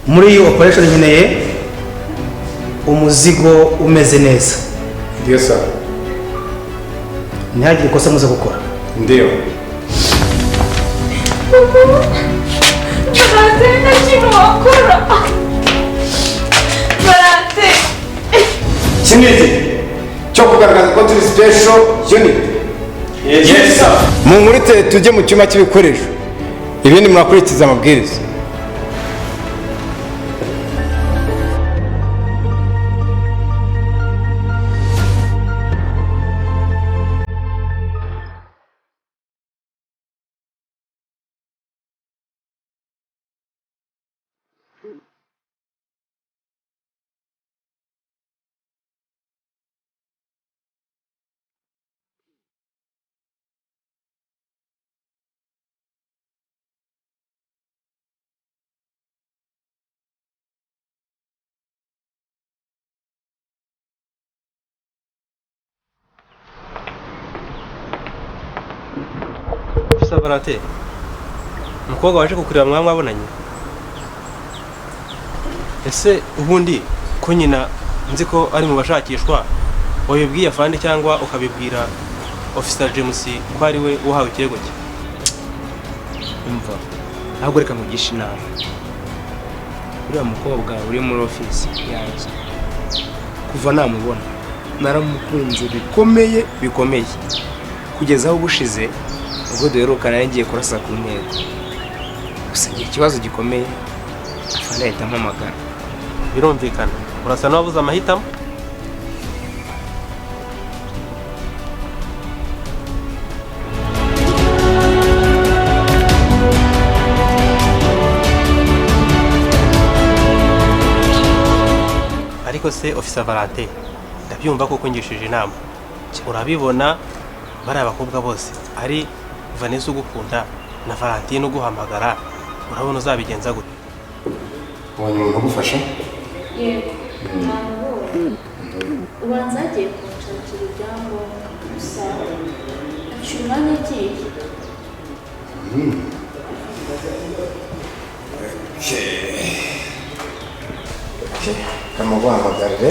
muri iyi operation nkeneye umuzigo umeze neza. Ndio sawa. Ntihagire ikosa muze gukora. Ndio. Barate na kintu wakora. Barate. Kiniti. Cyo kugaragaza ko turi special unit. Yes sir. Mungurite tujye mu cyuma cy'ibikoresho. Ibindi murakurikiza amabwiriza. Barate umukobwa waje kukureba mwabonanye ese ubundi ko nyina nzi ko ari mu bashakishwa wabibwiye afande cyangwa ukabibwira officer James ko ari we uhawe ikirego cye umva ntabwo reka mugisha inama uriya mukobwa uri muri office yanjye kuva namubona naramukunze bikomeye kugeza aho bushize ubwo duherukana ngiye kurasa ku ntego gusa igihe ikibazo gikomeye afande ahita ampamagara birumvikana urasa n'ababuze amahitamo ariko se officer Barate ndabyumva ko kungishije inama urabibona bari abakobwa bose ari Vanessa ugukunda na Valentine uguhamagara urabona uzabigenza gute Wanyuma umuntu ugufasha Yego ubanza agiye kunshakira ibyangombwa gusa acyuma n'agiye kamuguhamagarire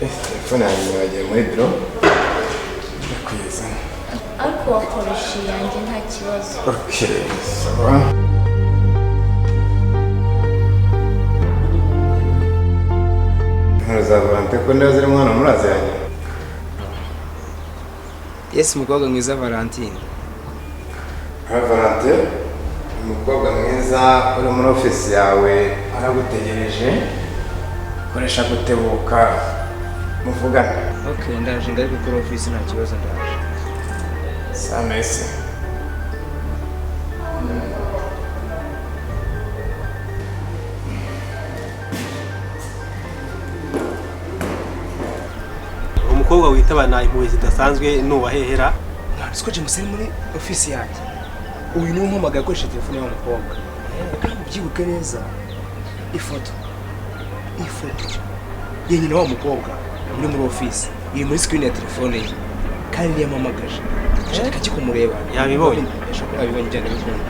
telefone yanjye bagiye muri biro ndakwizana ariko wakoresha yanjye nta kibazo sawa Valentine ko neza ziri mwana murazi yanjye yes mukobwa mwiza Valentine Valentine umukobwa mwiza uri muri office yawe aragutegereje koresha gutebuka muvugana okay ndaje ngari kuri office nta kibazo ndaje Samese umukobwa witabana impuhwe zidasanzwe nubahehera siko James ari muri office yanjye uyu ni umpamagara akoresha telefone y'umukobwa kandi ubyibuke neza ifoto yenyine wa mukobwa uri muri office iri muri screen ya telefone ye kandi yamamagaje ashaka cyo kumureba yabibonye yabibonye cyane bikunda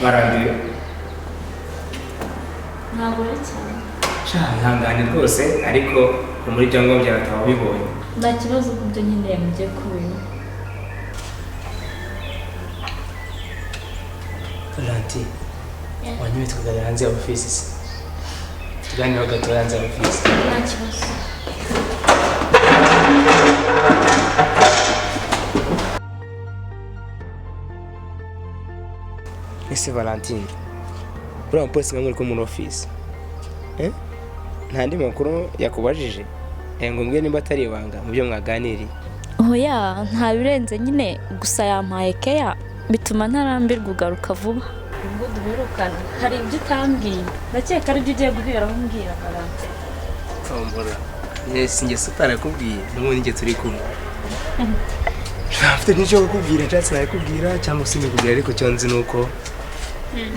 barambiwe ntabwo ari cyane ihangane rwose ariko muri byangombwa byataba bibonye nta kibazo kubyo nkeneye mujye kubimenya Valentine wanyume tukaganira hanze ya office tuganira gato hanze ya office nta kibazo ese Valentine uriya mupolisi nkamwe uri ko muri office nta ndi makuru yakubajije ngo mbwe nimba atari ibanga mu byo mwaganiriye. Oya nta birenze nyine gusa yampaye keya bituma ntarambirwa ugaruka vuba. Ubwo duherukana hari ibyo utambwiye ndakeka ari byo ugiye guheraho umbwira Valentine. Tombora sinjye sutarakubwiye n'ubundi njye turi kumwe. Afite n'icyo kukubwira cyatsi nakubwira cyangwa se nikubwira ariko cyo nzi nuko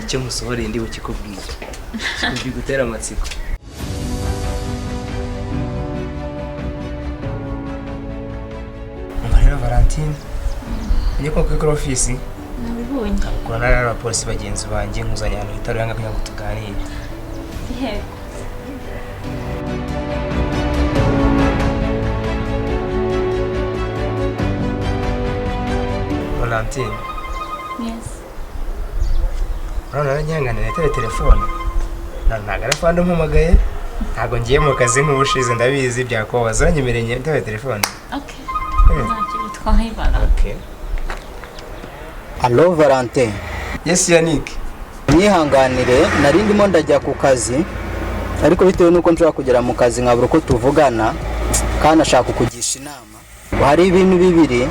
icyo musohoreye ndi bukikubwira. Ndi gutera amatsiko. Marira Valentine. Njye ko kuri office. Nabibonye. Kuna rara abapolisi bagenzi banjye nkuzanya ahantu hitaro yanga kugira ngo tuganire. Yego. Valentine. Yes. Urabona nyangana na telefone. Ntabwo arafanda mpamagaye. Ntabwo ngiye mu kazi nk'ubushize ndabizi byakobaza zanyemereye ntabe telefone. Okay. Ntacyo bitwaye Valentine. Okay. Allo Valentin. Yes Yannick. Mwihanganire nari ndimo ndajya ku kazi ariko bitewe nuko nshaka kugera mu kazi nkabura uko tuvugana kandi ashaka kukugisha inama. Hari ibintu bibiri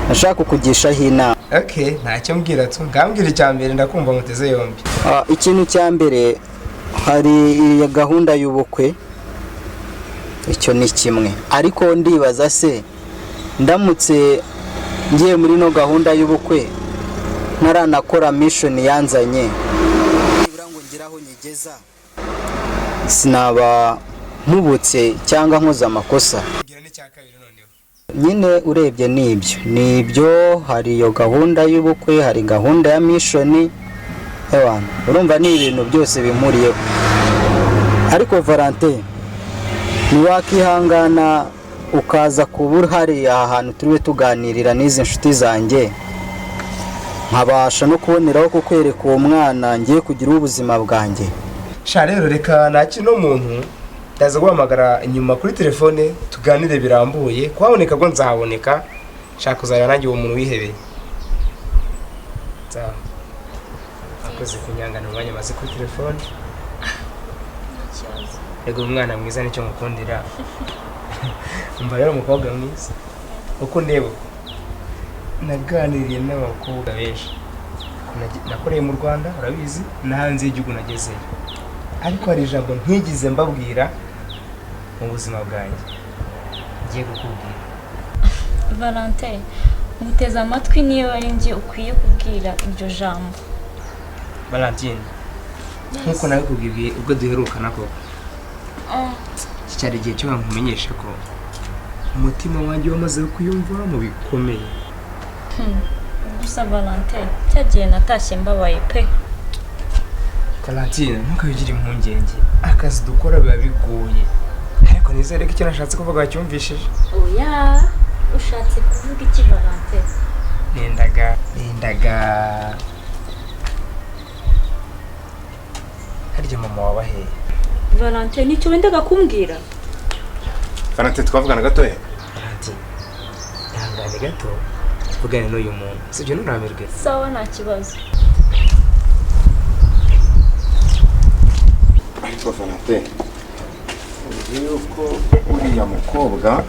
nashaka kukugishaho inama. Okay, ntacyo mbwira tu. Ngambwira icyambere ndakumva muteze yombi. Ikintu cya mbere hari iya gahunda y'ubukwe. Icyo ni kimwe. Ariko ndibaza se ndamutse ngiye muri no gahunda y'ubukwe naranakora mission yanzanye nibura ngo ngiraho nyigeza sinaba mubutse cyangwa nkoza amakosa. Nyine urebye nibyo hari iyo gahunda y'ubukwe hari gahunda ya mission ewana urumva ni ibintu byose bimuriyeho. Ariko Valentin niwakihangana ukaza kubura hari ahantu turiwe tuganirira n'izi nshuti zanjye nkabasha no kuboneraho kukwereka uwo mwana ngiye kugira ubuzima bwanjye. Sha rero reka naki no muntu ndaza guhamagara inyuma kuri telefone tuganire birambuye kuhaboneka ngo nzahaboneka shaka uzaya nanjye uwo muntu wihebeye. Za akoze kunyangana umwanya maze kuri telefone. Ego umwana mwiza nicyo mukundira. Umva rero umukobwa mwiza uko ndeba naganiriye n'abakobwa benshi nakoreye mu Rwanda urabizi nahanze igihugu nagezeyo ariko hari ijambo ntigize mbabwira mu buzima bwanjye ngiye kukubwira. Valentine nguteze amatwi niyo ari ngiye ukwiye kubwira iryo jambo. Valentine nkuko nabikubwiye ubwo duherukana koko cyari igihe cyo nkumenyesha ko umutima wanjye wamaze kuyumva mu bikomeye. Gusa Valentine cyagiye natashye mbabaye pe. Valentine ntukabigire impungenge akazi dukora biba bigoye ariko nizere ko icyo nashatse kuvuga cyumvishije. Oya ushatse kuvuga iki Valentine? Nendaga harya mama wabahe. Valentine nicyo wendaga kumbwira? Valentine twavugana gatoya. Valentine ntangane gato vugane n'uyu muntu sibyo nuramirwe. Sawa nta kibazo. Ariko Valentine yuko uriya mukobwa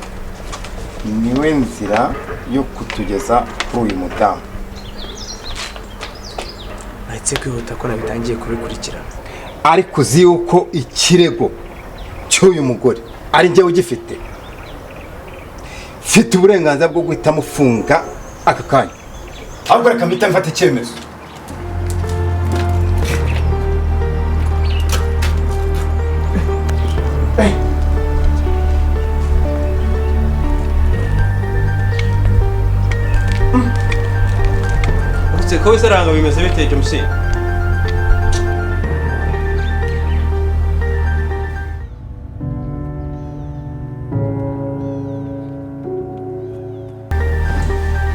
niwe nzira yo kutugeza kuri uyu mudamu. Ahetse kwihuta ko nabitangiye kubikurikirana. Ariko uzi yuko ikirego cy'uyu mugore ari njye ugifite. Mfite uburenganzira bwo guhita mufunga aka kanya. Ahubwo reka mpita mfata icyemezo. Ko bisaranga bimeze bite James?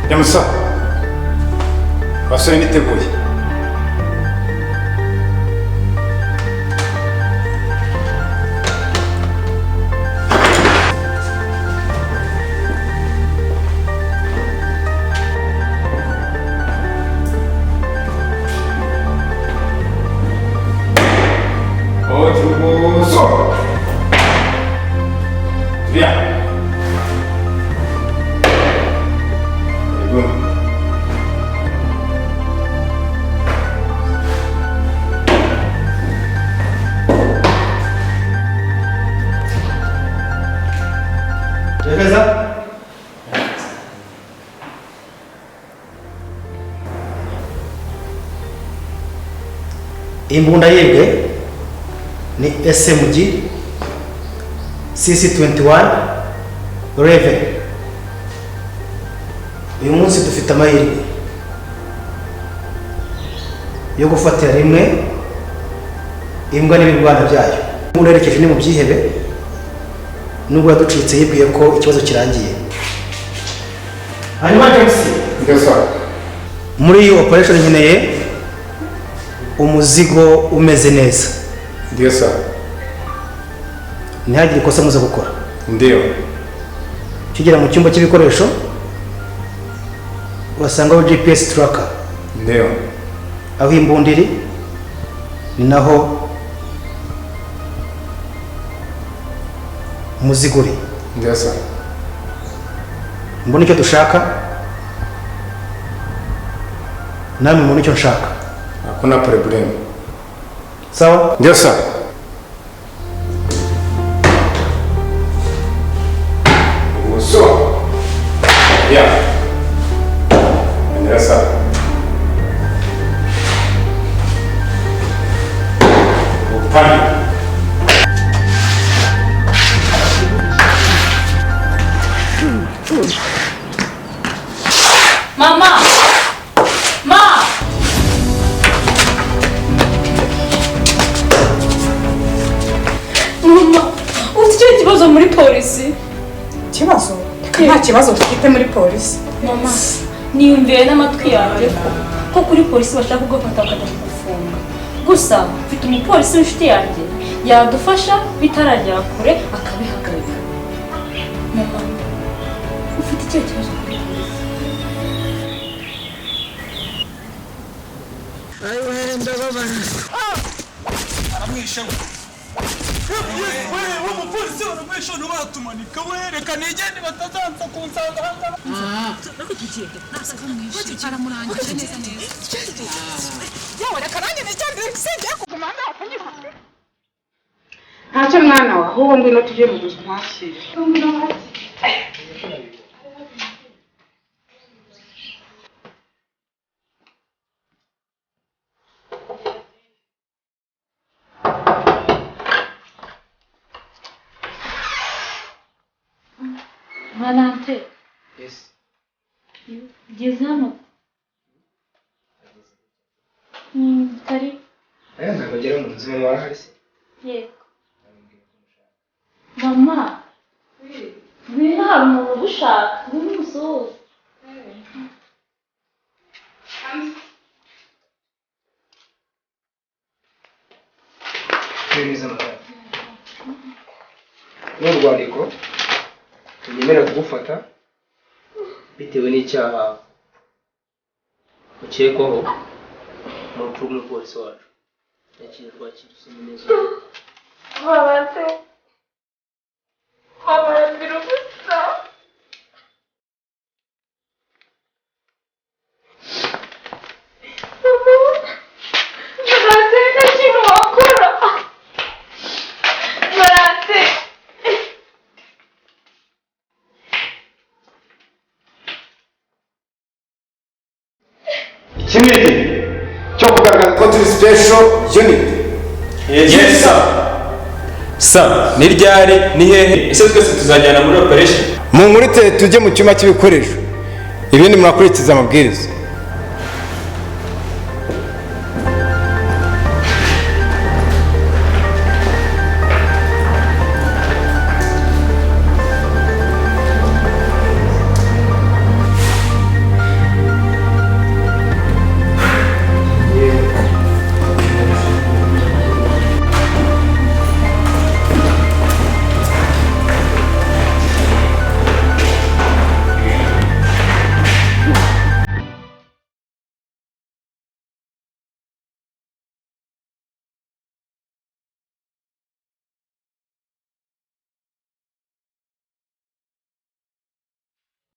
James, basore niteguye. Bien. Good. Gereza. Imbunda yibwe ni SMG CC21 Raven. Uyu munsi dufite amahirwe yo gufatira rimwe imbwa n'ibibwana byayo. Murerekeje ni mu byihebe nubwo yaducitse yibwiye ko ikibazo kirangiye. Hanyuma James, muri iyi operation nkeneye umuzigo umeze neza. Ndio sir. Ntihagire ikosa muze gukora. Ndio. Kigera mu cyumba cy'ibikoresho urasangaho GPS tracker. Ndio. Aho imbundiri ni naho umuzigo uri. Ndio sir. Mbona icyo dushaka namwe mbona icyo nshaka. Hakuna problem. Sawa? Ndio sir. Uso. Yeah. Ndio sir. Upande. Mama! Ma! Mama, ufite icyo kibazo muri polisi? Kibazo? Nta kibazo dufite muri polisi. Mama, niyumviye n'amatwi yanjye ko kuri polisi bashaka kugufata bakajya kugufunga. Gusa mfite umupolisi w'inshuti yanjye yadufasha bitaragera kure akabihagarika. Mama, ufite icyo kibazo kuri polisi? Wenda babana. Aramwishe we. Wewe umupolisi waramwishe n'ubatumanika we reka nigende batazanza kunsanga hanga. Nako kigende. Nasaka mwishe. Aramurangije neza neza. Yawe reka nanjye nigende nsenge kuguma hano akanyifata. Ntacyo mwana wa ahubwo ngwino tujye mu buzima hakiri. Valante. Yes. Geze hano. Kari. Ntabwo ngera mu nzu mama warahari se. Yego. Mama. Ngwino hari umuntu ugushaka. Ngwino umusuhuze. Neza mama. N'urwandiko tunyemera kugufata bitewe n'icyaha ukekwaho mu rupfu rw'umupolisi wacu. Yakiriye rwakirusoma neza. Valante. Valante ubusa. Valante nta kintu wakora. Valante. Ikindi cyo kugaragaza ko turi special unit. Yes sir. Sir, ni ryari ni hehe? Ese twese tuzajyana muri operation? Mu nkuru tujye mu cyuma cy'ibikoresho. Ibindi murakurikiza amabwiriza.